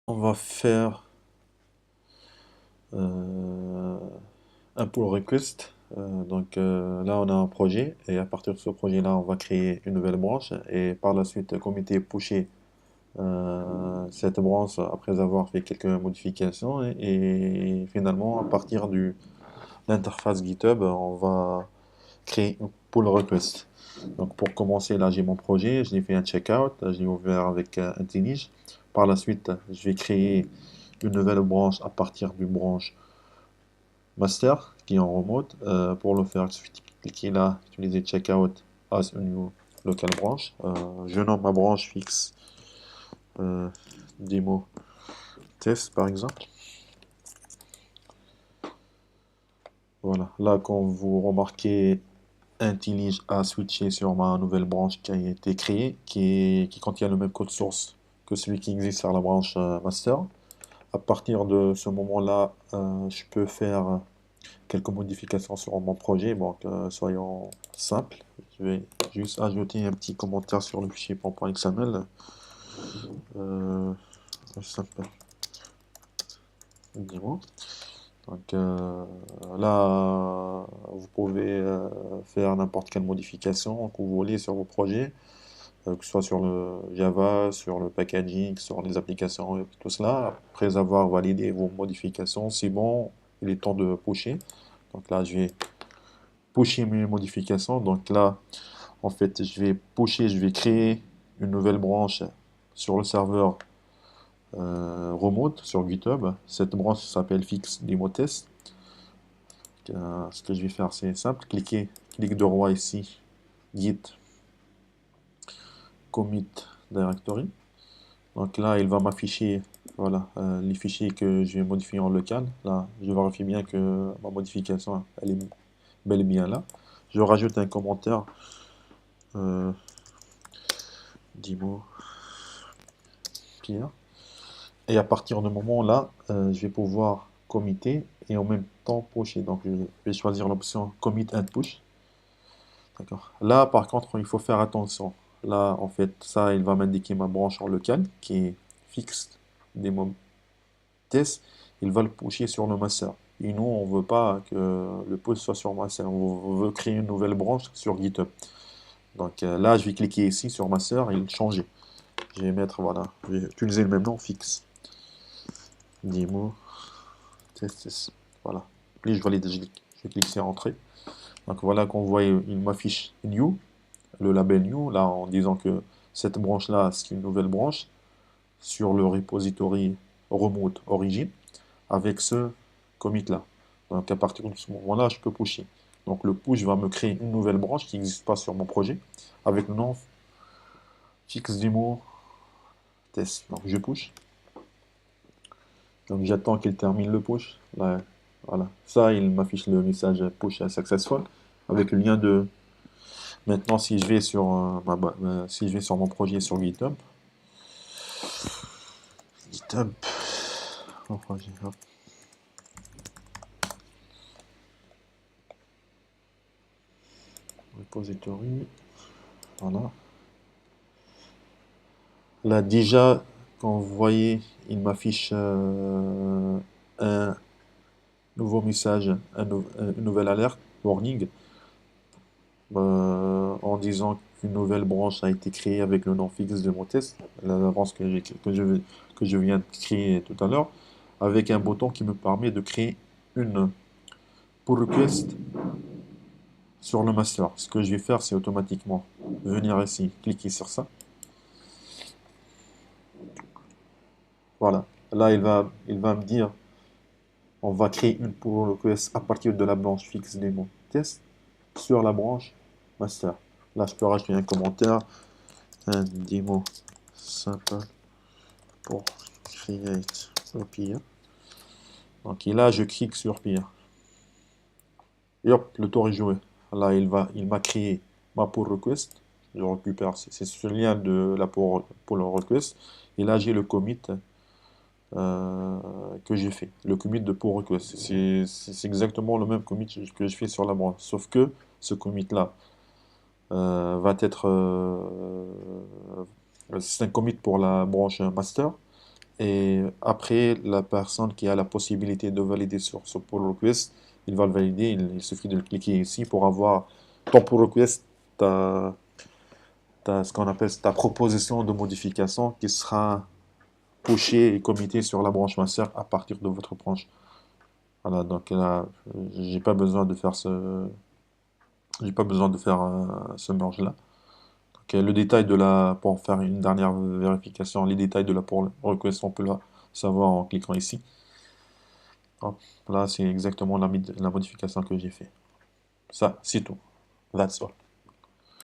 On va faire euh, un pull request. Là, on a un projet et à partir de ce projet-là, on va créer une nouvelle branche et par la suite, comité pusher cette branche après avoir fait quelques modifications et finalement, à partir de l'interface GitHub, on va créer une pull request. Donc, pour commencer, là, j'ai mon projet, je l'ai fait un checkout, je l'ai ouvert avec IntelliJ. Par la suite, je vais créer une nouvelle branche à partir d'une branche master qui est en remote. Pour le faire, il suffit de cliquer là, utiliser checkout as a new local branch. Je nomme ma branche fixe euh, démo test par exemple. Voilà, là quand vous remarquez IntelliJ a switché sur ma nouvelle branche qui a été créée, qui contient le même code source que celui qui existe sur la branche master. À partir de ce moment-là, je peux faire quelques modifications sur mon projet. Donc, soyons simples. Je vais juste ajouter un petit commentaire sur le fichier .xml. Euh, simple. Dis-moi. Donc là, vous pouvez faire n'importe quelle modification que vous voulez sur vos projets, que ce soit sur le Java, sur le packaging, sur les applications web, tout cela. Après avoir validé vos modifications, c'est bon, il est temps de pusher. Donc là, je vais pusher mes modifications. Donc là, en fait, je vais pusher, je vais créer une nouvelle branche sur le serveur remote sur GitHub. Cette branche s'appelle Fix Demo Test. Ce que je vais faire, c'est simple. Clic droit ici, Git Commit Directory. Donc là, il va m'afficher voilà, les fichiers que je vais modifier en local. Là, je vérifie bien que ma modification elle est bel et bien là. Je rajoute un commentaire. Euh, Demo Pierre. Et à partir de moment là, je vais pouvoir committer et en même temps pusher. Donc je vais choisir l'option commit and push. D'accord. Là par contre, il faut faire attention. Là en fait, ça il va m'indiquer ma branche en local qui est fixe demo test. Il va le pusher sur le master. Et nous, on veut pas que le push soit sur master. On veut créer une nouvelle branche sur GitHub. Donc là, je vais cliquer ici sur master et le changer. Je vais mettre, voilà, je vais utiliser le même nom, fixe. Demo test. Voilà. Puis je valide, je clique sur Entrée. Donc voilà qu'on voit, il m'affiche New, le label New, là en disant que cette branche-là, c'est une nouvelle branche sur le repository remote origin avec ce commit-là. Donc à partir de ce moment-là, je peux pusher. Donc le push va me créer une nouvelle branche qui n'existe pas sur mon projet avec le nom fixe demo test. Donc je push. Donc j'attends qu'il termine le push. Là, voilà. Ça, il m'affiche le message push successful avec le lien de. Maintenant, si je vais sur si je vais sur mon projet sur GitHub, GitHub, mon projet, hop, repository, voilà. Là déjà, quand vous voyez, il m'affiche un nouveau message, une nouvelle alerte, warning, en disant qu'une nouvelle branche a été créée avec le nom fixe de mon test, l'avance que je viens de créer tout à l'heure, avec un bouton qui me permet de créer une pull request sur le master. Ce que je vais faire, c'est automatiquement venir ici, cliquer sur ça. Voilà. Là, il va me dire, on va créer une pull request à partir de la branche fixe démo test sur la branche master. Là, je peux rajouter un commentaire, un démo simple pour create a peer. Donc, et là, je clique sur peer. Et hop, le tour est joué. Là, il m'a créé ma pull request. Je récupère, c'est ce lien de la pull request. Et là, j'ai le commit euh, que j'ai fait. Le commit de pull request. C'est exactement le même commit que je fais sur la branche. Sauf que ce commit-là va être. C'est un commit pour la branche master. Et après, la personne qui a la possibilité de valider sur ce pull request, il va le valider. Il suffit de le cliquer ici pour avoir ton pull request, ce qu'on appelle ta proposition de modification qui sera pushée et committée sur la branche master à partir de votre branche. Voilà, donc là, j'ai pas besoin de faire ce merge-là. Ok, le détail pour faire une dernière vérification, les détails de la pull request, on peut le savoir en cliquant ici. Hop, là, c'est exactement la modification que j'ai fait. Ça, c'est tout. That's all.